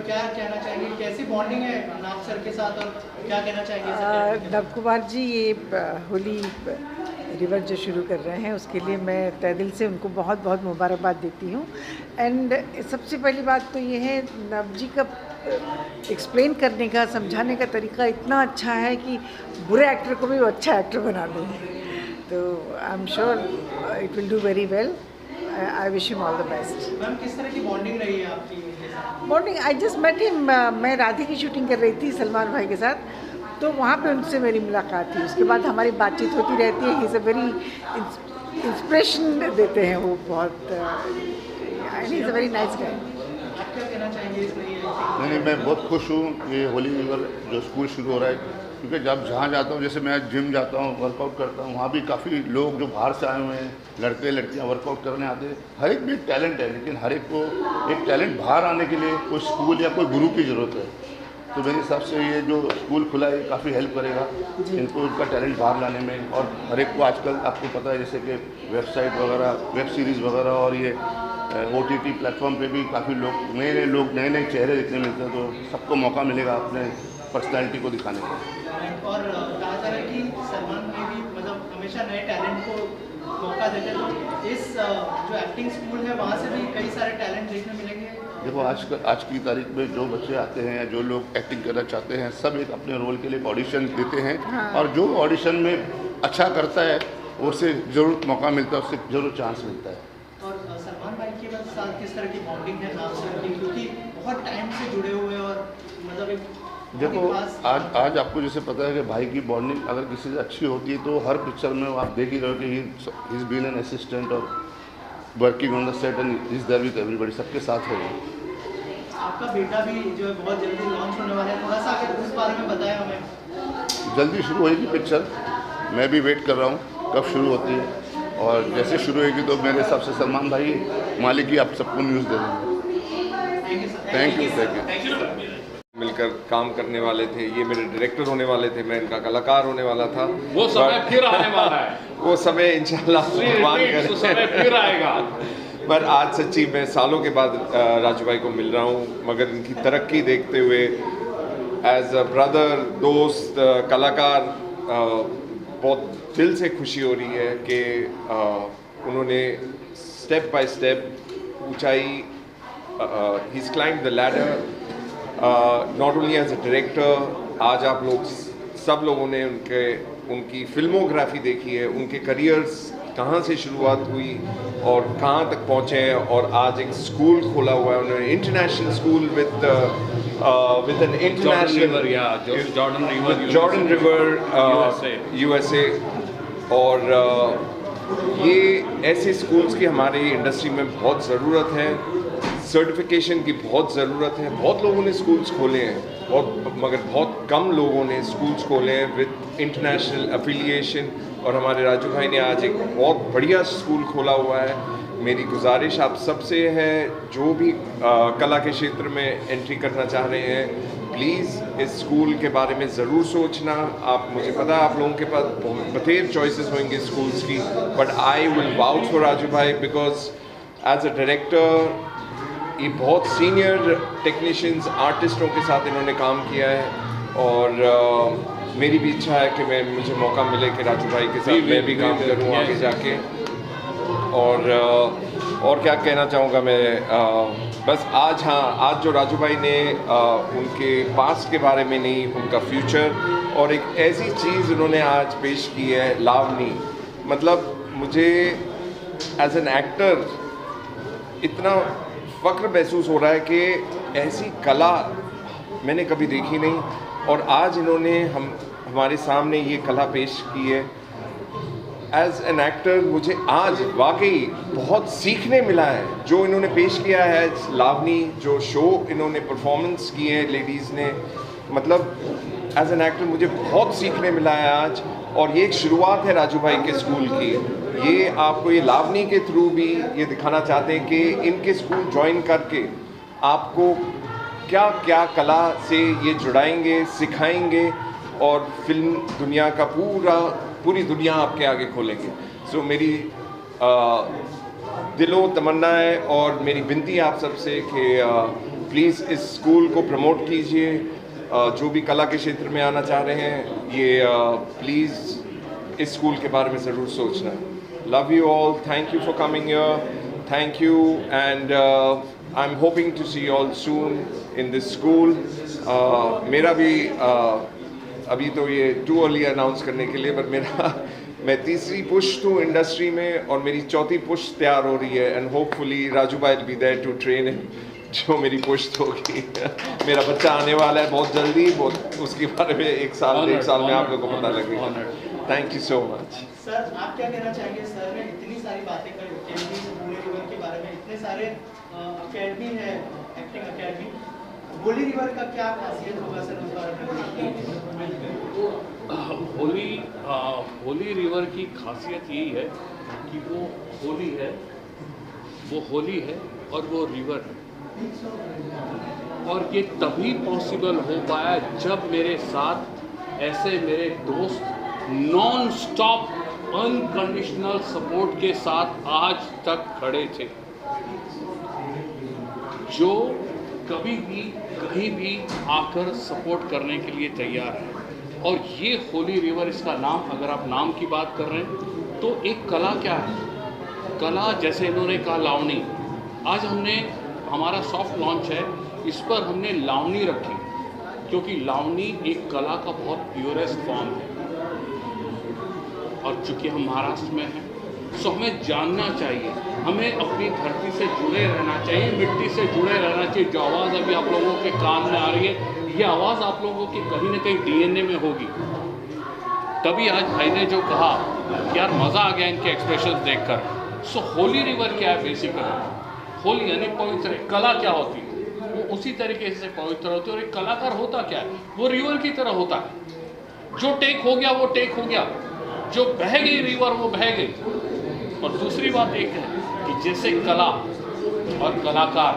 क्या कहना चाहेंगे, कैसी बॉन्डिंग है नाग सर के साथ और क्या कहना चाहेंगे? नव कुमार जी, ये होली रिवर जो शुरू कर रहे हैं उसके लिए मैं तहे दिल से उनको बहुत बहुत मुबारकबाद देती हूँ। एंड सबसे पहली बात तो ये है, नव जी का एक्सप्लेन करने का, समझाने का तरीका इतना अच्छा है कि बुरे एक्टर को भी वो अच्छा एक्टर बना देंगे। तो I am sure it will do very well. I wish him all the best. Ma'am, किस तरह की बॉन्डिंग रही है आपकी? Bonding, I just met him. मैं राधे की शूटिंग कर रही थी सलमान भाई के साथ, तो वहाँ पे उनसे मेरी मुलाकात थी। उसके बाद हमारी बातचीत होती रहती है। He is a very inspiration देते हैं वो, बहुत he is a very nice guy. आप क्या कहना चाहेंगे इस नई? नहीं, मैं बहुत खुश हूँ ये होली रिवर जो स्कूल शुरू हो रहा है, क्योंकि जब जहाँ जाता हूँ, जैसे मैं जिम जाता हूँ, वर्कआउट करता हूँ, वहाँ भी काफ़ी लोग जो बाहर से आए हुए हैं, लड़के लड़कियाँ वर्कआउट करने आते हैं। हर एक में एक टैलेंट है, लेकिन हर एक को एक टैलेंट बाहर आने के लिए कोई स्कूल या कोई गुरु की ज़रूरत है। तो मेरे हिसाब से ये जो स्कूल खुला है काफ़ी हेल्प करेगा इनको, इनका टैलेंट बाहर लाने में। और हर एक को आजकल आपको पता है, जैसे कि वेबसाइट वगैरह, वेब सीरीज़ वगैरह और ये OTT प्लेटफॉर्म पे भी काफ़ी लोग नए नए चेहरे दिखने मिलते हैं। तो सबको मौका मिलेगा अपने पर्सनैलिटी को दिखाने का। और कहा जा रहा है कि सलमान ने भी मतलब हमेशा नए टैलेंट को मौका देते हैं, तो इस जो एक्टिंग स्कूल है वहाँ से भी कई सारे टैलेंट देखने मिलेंगे। देखो, आज की तारीख में जो बच्चे आते हैं या जो लोग एक्टिंग करना चाहते हैं, सब एक अपने रोल के लिए ऑडिशन देते हैं। हाँ। और जो ऑडिशन में अच्छा करता है उससे ज़रूर मौका मिलता है, उससे ज़रूर चांस मिलता है। और सलमान भाई के साथ किस तरह की बॉन्डिंग है नाग सर की, क्योंकि बहुत टाइम से जुड़े हुए हैं और मतलब एक देखो, आज आपको जैसे पता है कि भाई की बॉन्डिंग अगर किसी से अच्छी होती है तो हर पिक्चर में आप देख ही रहे हो कि he is been an assistant और working on the set and is there with everybody, सबके साथ है। आपका बेटा भी जो है बहुत जल्दी लॉन्च होने वाला है, थोड़ा सा अगर उस बारे में बताया हमें। जल्दी शुरू होएगी पिक्चर, मैं भी वेट कर रहा हूँ कब शुरू होती है, और जैसे शुरू होएगी तो मेरे हिसाब से सलमान भाई मालिक ही आप सबको न्यूज़ दे देंगे। Thank you. मिलकर काम करने वाले थे, ये मेरे डायरेक्टर होने वाले थे, मैं इनका कलाकार होने वाला था। वो समय फिर आने वाला है, वो समय इंशाल्लाह भगवान करे, समय फिर आएगा। पर आज सच्ची मैं सालों के बाद राजू भाई को मिल रहा हूँ, मगर इनकी तरक्की देखते हुए एज अ ब्रदर, दोस्त, कलाकार, बहुत दिल से खुशी हो रही है कि उन्होंने स्टेप बाय स्टेप ऊंचाई, he is climb the ladder, not only as a director. आज आप लोग सब लोगों ने उनकी फिल्मोग्राफी देखी है, उनके करियर्स कहाँ से शुरुआत हुई और कहाँ तक पहुँचे हैं, और आज एक स्कूल खोला हुआ है उन्होंने, international school with an international Jordan River USA। और ये ऐसे स्कूल्स की हमारी इंडस्ट्री में बहुत ज़रूरत है, सर्टिफिकेशन की बहुत ज़रूरत है। बहुत लोगों ने स्कूल्स खोले हैं, मगर बहुत कम लोगों ने स्कूल्स खोले हैं विद इंटरनेशनल एफिलिएशन, और हमारे राजू भाई ने आज एक बहुत बढ़िया स्कूल खोला हुआ है। मेरी गुजारिश आप सबसे है, जो भी कला के क्षेत्र में एंट्री करना चाह रहे हैं, प्लीज़ इस स्कूल के बारे में ज़रूर सोचना। आप, मुझे पता है आप लोगों के पास बथेर चॉइसेस होंगे स्कूल्स की, but I will vouch for Raju भाई बिकॉज एज अ डायरेक्टर ये बहुत सीनियर टेक्नीशियंस, आर्टिस्टों के साथ इन्होंने काम किया है, और मेरी भी इच्छा है कि मुझे मौका मिले कि राजू भाई के साथ मैं भी काम करूँ आगे जाके। और क्या कहना चाहूँगा मैं, बस आज जो राजू भाई ने उनके पास्ट के बारे में नहीं, उनका फ्यूचर, और एक ऐसी चीज़ उन्होंने आज पेश की है, लावनी। मतलब मुझे एज एन एक्टर इतना फ़ख्र महसूस हो रहा है कि ऐसी कला मैंने कभी देखी नहीं, और आज इन्होंने हमारे सामने ये कला पेश की है। एज एन एक्टर मुझे आज वाकई बहुत सीखने मिला है जो इन्होंने पेश किया है। लावनी जो शो इन्होंने परफॉर्मेंस की है लेडीज़ ने, मतलब एज एन एक्टर मुझे बहुत सीखने मिला है आज, और ये एक शुरुआत है राजू भाई के स्कूल की। ये आपको ये लावनी के थ्रू भी ये दिखाना चाहते हैं कि इनके स्कूल ज्वाइन करके आपको क्या क्या कला से ये जुड़ाएंगे, सिखाएंगे और फिल्म दुनिया का पूरी दुनिया आपके आगे खोलेंगे। सो मेरी दिलो तमन्ना है और मेरी विनती है आप सबसे कि प्लीज़ इस स्कूल को प्रमोट कीजिए। जो भी कला के क्षेत्र में आना चाह रहे हैं, ये प्लीज़ इस स्कूल के बारे में ज़रूर सोचना। Love you all, thank you for coming here, thank you, and I am hoping to see you all soon in this school. मेरा भी अभी तो ये टू अर्ली अनाउंस करने के लिए, पर मैं तीसरी पुश्त हूँ इंडस्ट्री में और मेरी चौथी पुश्त तैयार हो रही है, एंड होपफुली राजू भाई will be there to train him जो मेरी पुश्त होगी। मेरा बच्चा आने वाला है बहुत जल्दी, उसके बारे में एक साल डेढ़ साल में आप लोगों को पता लगेगा। Thank you so much. Sir आप क्या कहना चाहेंगे? सर ने इतनी सारी बातें करी होली रिवर के बारे में, इतने सारे अकेडमी है, एक्टिंग अकेडमी, होली रिवर का क्या खासियत होगा सर उस बारे में? होली रिवर की खासियत यही है कि वो होली है, वो होली है और वो रिवर है। और ये तभी पॉसिबल हो पाया जब मेरे साथ ऐसे मेरे दोस्त नॉन स्टॉप अनकंडीशनल सपोर्ट के साथ आज तक खड़े थे, जो कभी भी कहीं भी आकर सपोर्ट करने के लिए तैयार है। और ये होली रिवर, इसका नाम, अगर आप नाम की बात कर रहे हैं तो एक कला क्या है, कला जैसे इन्होंने कहा लावनी, आज हमने हमारा सॉफ्ट लॉन्च है, इस पर हमने लावनी रखी क्योंकि लावनी एक कला का बहुत प्योरेस्ट फॉर्म है। और चूँकि हम महाराष्ट्र में हैं, सो हमें जानना चाहिए, हमें अपनी धरती से जुड़े रहना चाहिए, मिट्टी से जुड़े रहना चाहिए। जो आवाज़ अभी आप लोगों के कान में आ रही है, ये आवाज़ आप लोगों की कहीं ना कहीं डीएनए में होगी। तभी आज भाई ने जो कहा कि यार मज़ा आ गया इनके एक्सप्रेशन देखकर। सो होली रिवर क्या है बेसिकली? होली यानी पवित्र, कला क्या होती है वो उसी तरीके से पवित्र होती है। और एक कलाकार होता क्या है, वो रिवर की तरह होता है, जो टेक हो गया वो टेक हो गया, जो बह गई रिवर वो बह गई। और दूसरी बात एक है कि जैसे कला और कलाकार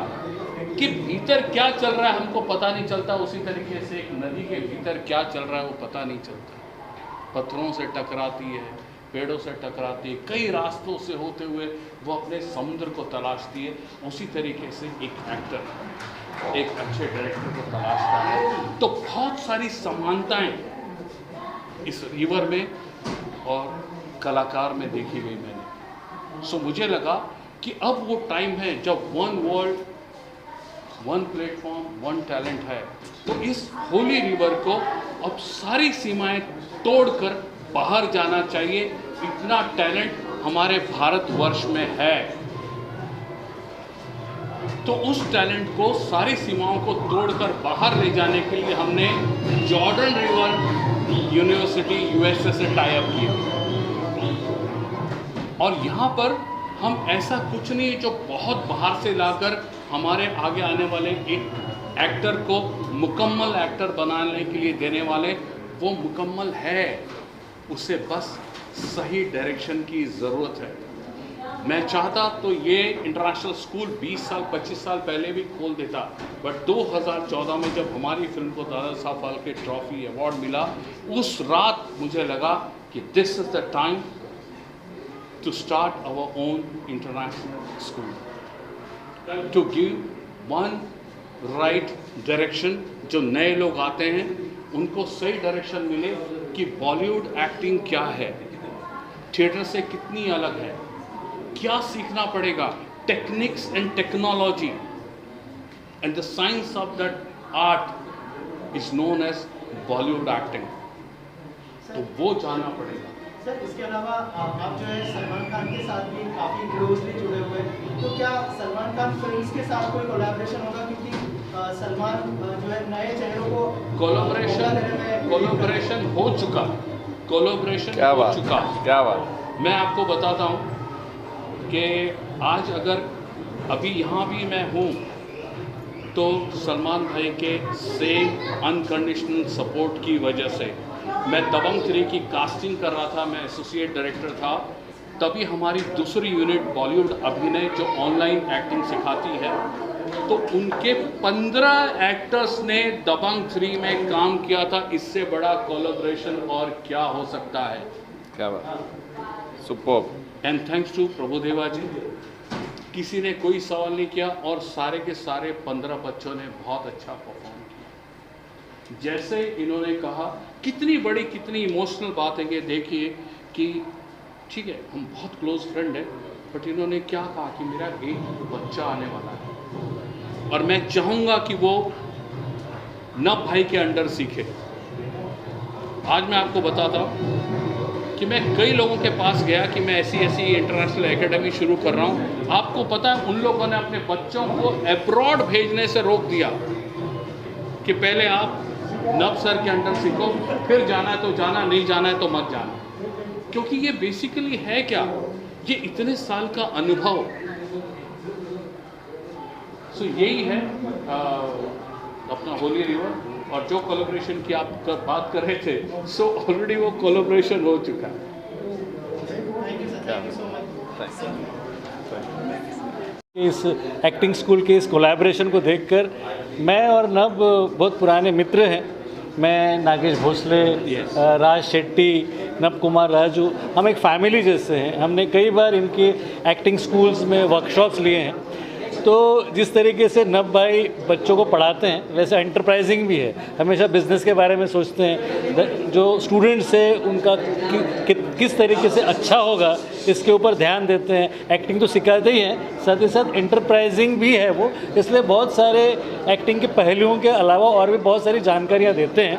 के भीतर क्या चल रहा है हमको पता नहीं चलता, उसी तरीके से एक नदी के भीतर क्या चल रहा है वो पता नहीं चलता। पत्थरों से टकराती है, पेड़ों से टकराती है, कई रास्तों से होते हुए वो अपने समुद्र को तलाशती है। उसी तरीके से एक एक्टर एक अच्छे डायरेक्टर को तलाशता है। तो बहुत सारी समानताएं इस रिवर में और कलाकार में देखी गई मैंने। सो मुझे लगा कि अब वो टाइम है जब one world, one platform, one talent है, तो इस होली रिवर को अब सारी सीमाएं तोड़कर बाहर जाना चाहिए। इतना टैलेंट हमारे भारतवर्ष में है, तो उस टैलेंट को सारी सीमाओं को तोड़कर बाहर ले जाने के लिए हमने जॉर्डन रिवर यूनिवर्सिटी यूएसए से टाई अप किया। और यहाँ पर हम ऐसा कुछ नहीं जो बहुत बाहर से लाकर हमारे आगे आने वाले एक एक्टर को मुकम्मल एक्टर बनाने के लिए देने वाले, वो मुकम्मल है, उसे बस सही डायरेक्शन की ज़रूरत है। मैं चाहता तो ये इंटरनेशनल स्कूल 20 साल 25 साल पहले भी खोल देता, बट 2014 में जब हमारी फिल्म को दादा साहब फाल्के ट्रॉफी अवार्ड मिला, उस रात मुझे लगा कि this is the time to start our own international school, to give one right direction. जो नए लोग आते हैं उनको सही डायरेक्शन मिले कि बॉलीवुड एक्टिंग क्या है, थिएटर से कितनी अलग है, क्या सीखना पड़ेगा, techniques and technology and the science of that art is known as Bollywood acting, तो वो जानना पड़ेगा। सर इसके अलावा आप जो है सलमान खान के साथ भी काफ़ी क्लोजली जुड़े हुए हैं, तो क्या सलमान खान फिल्म्स के साथ कोई कोलैबोरेशन होगा? क्योंकि सलमान जो है नए चेहरों को कोलैबोरेशन हो चुका, क्या बात। मैं आपको बताता हूँ कि आज अगर अभी यहाँ भी मैं हूँ तो सलमान भाई के सेम अनकंडीशनल सपोर्ट की वजह से। मैं दबंग 3 की कास्टिंग कर रहा था, मैं एसोसिएट डायरेक्टर था, तभी हमारी दूसरी यूनिट बॉलीवुड अभिनय जो ऑनलाइन एक्टिंग सिखाती है, तो उनके 15 एक्टर्स ने दबंग 3 में काम किया था। इससे बड़ा कोलैबोरेशन और क्या हो सकता है? क्या बात, superb. And thanks to Prabhudeva ji, किसी ने कोई सवाल नहीं किया और सारे के सारे 15 बच्चों ने बहुत अच्छा परफॉर्म किया। जैसे इन्होंने कहा, कितनी बड़ी कितनी इमोशनल बात है ये देखिए कि ठीक है हम बहुत क्लोज फ्रेंड हैं, बट इन्होंने क्या कहा कि मेरा एक बच्चा आने वाला है और मैं चाहूँगा कि वो नब भाई के अंडर सीखे। आज मैं आपको बताता हूँ कि मैं कई लोगों के पास गया कि मैं ऐसी ऐसी इंटरनेशनल एकेडमी शुरू कर रहा हूँ। आपको पता है उन लोगों ने अपने बच्चों को अब्रॉड भेजने से रोक दिया कि पहले आप नब सर के अंडर सीखो, फिर जाना है तो जाना, नहीं जाना है तो मत जाना। क्योंकि ये बेसिकली है क्या, ये इतने साल का अनुभव। सो यही है अपना होली रिवर। और जो कोलैबोरेशन की आप बात कर रहे थे, सो ऑलरेडी वो कोलैबोरेशन हो चुका है। Thank you so much. इस एक्टिंग स्कूल के इस कोलैबोरेशन को देखकर मैं और नब बहुत पुराने मित्र हैं। मैं, नागेश भोसले, राज शेट्टी, नब कुमार राजू, हम एक फैमिली जैसे हैं। हमने कई बार इनके एक्टिंग स्कूल्स में वर्कशॉप्स लिए हैं। तो जिस तरीके से नब भाई बच्चों को पढ़ाते हैं वैसे एंटरप्राइजिंग भी है, हमेशा बिजनेस के बारे में सोचते हैं। जो स्टूडेंट्स है उनका किस तरीके से अच्छा होगा इसके ऊपर ध्यान देते हैं। एक्टिंग तो सिखाते ही हैं, साथ ही साथ एंटरप्राइजिंग भी है वो, इसलिए बहुत सारे एक्टिंग के पहलुओं के अलावा और भी बहुत सारी जानकारियाँ देते हैं।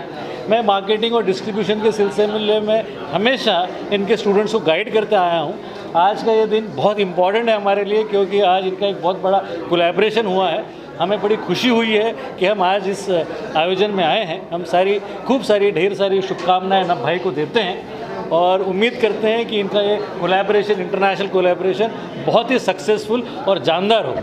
मैं मार्केटिंग और डिस्ट्रीब्यूशन के सिलसिले में हमेशा इनके स्टूडेंट्स को गाइड करते आया हूँ। आज का ये दिन बहुत इम्पॉर्टेंट है हमारे लिए क्योंकि आज इनका एक बहुत बड़ा कोलैबोरेशन हुआ है। हमें बड़ी खुशी हुई है कि हम आज इस आयोजन में आए हैं। हम खूब सारी ढेर सारी शुभकामनाएं नब भाई को देते हैं और उम्मीद करते हैं कि इनका ये कोलैबोरेशन, इंटरनेशनल कोलैबोरेशन बहुत ही सक्सेसफुल और जानदार हो।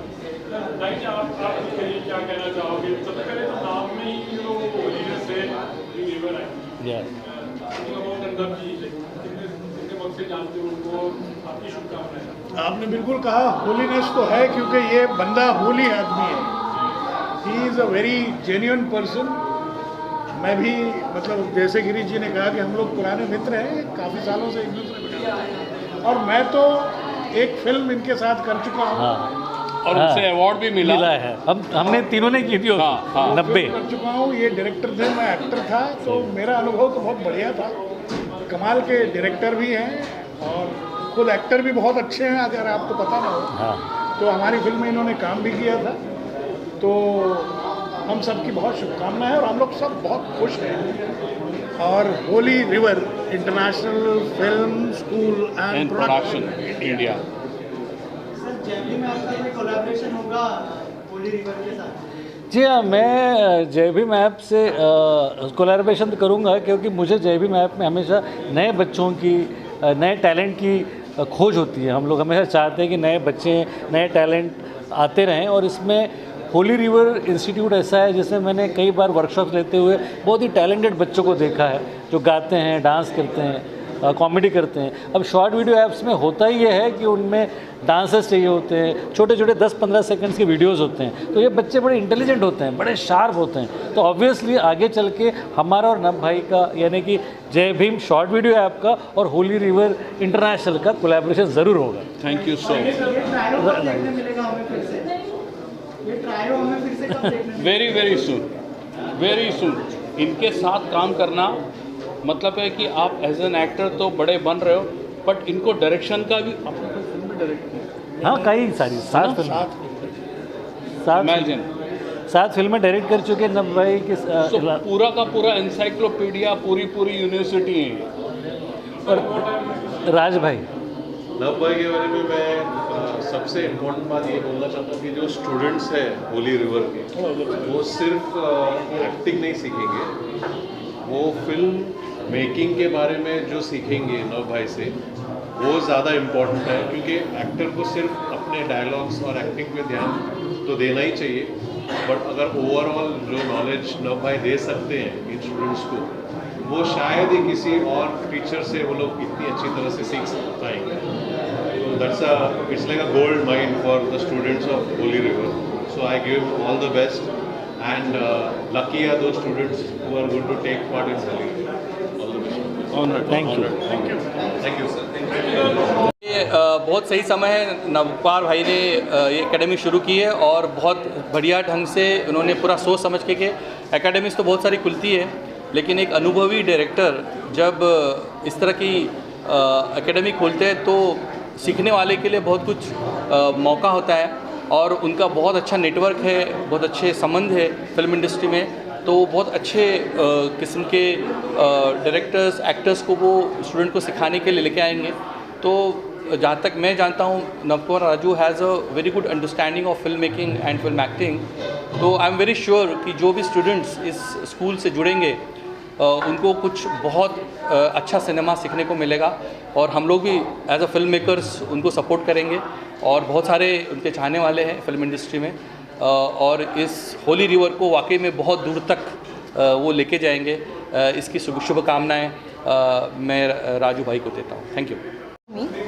आपने बिल्कुल कहा, होलीनेस तो है क्योंकि ये बंदा होली आदमी है। He is a very genuine person. मैं भी मतलब जैसे गिरीश जी ने कहा कि हम लोग पुराने मित्र हैं, काफ़ी सालों से एक दूसरे को जानते हैं। और मैं तो एक फिल्म इनके साथ कर चुका हूँ। और उनसे अवार्ड भी मिला है। हमने तीनों ने की थी 90 कर चुका हूँ। ये डायरेक्टर थे, मैं एक्टर था, तो मेरा अनुभव तो बहुत बढ़िया था। कमाल के डायरेक्टर भी हैं और खुद एक्टर भी बहुत अच्छे हैं, अगर आपको पता ना हो। तो हमारी फिल्म में इन्होंने काम भी किया था। तो हम सबकी बहुत शुभकामनाएं और हम लोग सब बहुत खुश हैं। और Holi river international film school and production India, sir Jaipur में आपका कोई कोलैबोरेशन होगा होली रिवर के साथ? जी हाँ, मैं जय भीम ऐप से कोलैबोरेशन करूँगा क्योंकि मुझे जय भीम ऐप में हमेशा नए बच्चों की, नए टैलेंट की खोज होती है। हम लोग हमेशा चाहते हैं कि नए बच्चे, नए टैलेंट आते रहें और इसमें होली रिवर इंस्टीट्यूट ऐसा है जिसमें मैंने कई बार वर्कशॉप लेते हुए बहुत ही टैलेंटेड बच्चों को देखा है जो गाते हैं, डांस करते हैं, कॉमेडी करते हैं। अब शॉर्ट वीडियो ऐप्स में होता ही ये है कि उनमें डांसर्स चाहिए होते हैं, छोटे छोटे 10-15 सेकंड्स के वीडियोस होते हैं। तो ये बच्चे बड़े इंटेलिजेंट होते हैं, बड़े शार्प होते हैं। तो ऑब्वियसली आगे चल के हमारा और नब भाई का, यानी कि जय भीम शॉर्ट वीडियो ऐप का और होली रिवर इंटरनेशनल का कोलैबोरेशन ज़रूर होगा। Thank you so much. Very soon इनके साथ काम करना मतलब है कि आप एज एन एक्टर तो बड़े बन रहे हो, बट इनको डायरेक्शन का भी आपने कोई फिल्म में डायरेक्ट किया? हाँ, कई सारी 7 फिल्में डायरेक्ट कर चुके नब भाई के। पूरा का पूरा एनसाइक्लोपीडिया, पूरी यूनिवर्सिटी है। और राज भाई, नब भाई के बारे में मैं सबसे इम्पोर्टेंट बात ये बोलना चाहता हूँ कि जो स्टूडेंट्स हैं होली रिवर के, वो सिर्फ एक्टिंग नहीं सीखेंगे, वो फिल्म मेकिंग के बारे में जो सीखेंगे नव भाई से, वो ज़्यादा इम्पोर्टेंट है। क्योंकि एक्टर को सिर्फ अपने डायलॉग्स और एक्टिंग पे ध्यान तो देना ही चाहिए, बट अगर ओवरऑल जो नॉलेज नव भाई दे सकते हैं इन स्टूडेंट्स को, वो शायद ही किसी और टीचर से वो लोग इतनी अच्छी तरह से सीख पाएंगे। तो that's it's like a gold mine for the students of Holi river. So I give all the best, and lucky are those students who are going to take part in Holi. All the best. Thank you Thank you, sir. ये बहुत सही समय है, नवकुमार भाई ने ये academy शुरू की है और बहुत बढ़िया ढंग से उन्होंने पूरा सोच समझ के एकेडमीज तो बहुत सारी खुलती है, लेकिन एक अनुभवी डायरेक्टर जब इस तरह की एकेडमी खोलते हैं तो सीखने वाले के लिए बहुत कुछ मौका होता है और उनका बहुत अच्छा नेटवर्क है, बहुत अच्छे संबंध है फिल्म इंडस्ट्री में, तो बहुत अच्छे किस्म के डायरेक्टर्स एक्टर्स को वो स्टूडेंट को सिखाने के लिए लेके आएंगे। तो जहाँ तक मैं जानता हूँ Navkumar Raju has a very good understanding of film making and film acting. तो आई एम वेरी श्योर कि जो भी स्टूडेंट्स इस स्कूल से जुड़ेंगे उनको कुछ बहुत अच्छा सिनेमा सीखने को मिलेगा और हम लोग भी एज अ फिल्म मेकर्स उनको सपोर्ट करेंगे और बहुत सारे उनके चाहने वाले हैं फिल्म इंडस्ट्री में और इस होली रिवर को वाकई में बहुत दूर तक वो लेके जाएंगे। इसकी शुभकामनाएं मैं राजू भाई को देता हूँ। Thank you.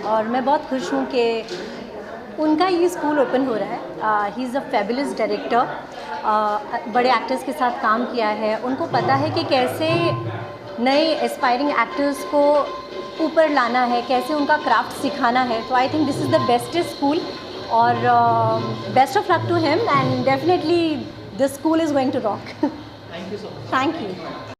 और मैं बहुत खुश हूँ कि उनका ये स्कूल ओपन हो रहा है। He is a fabulous director, बड़े एक्टर्स के साथ काम किया है, उनको पता है कि कैसे नए एस्पायरिंग एक्टर्स को ऊपर लाना है, कैसे उनका क्राफ्ट सिखाना है। तो I think this is the bestest school और best of luck to him and definitely this school is going to rock. Thank you so much. Thank you.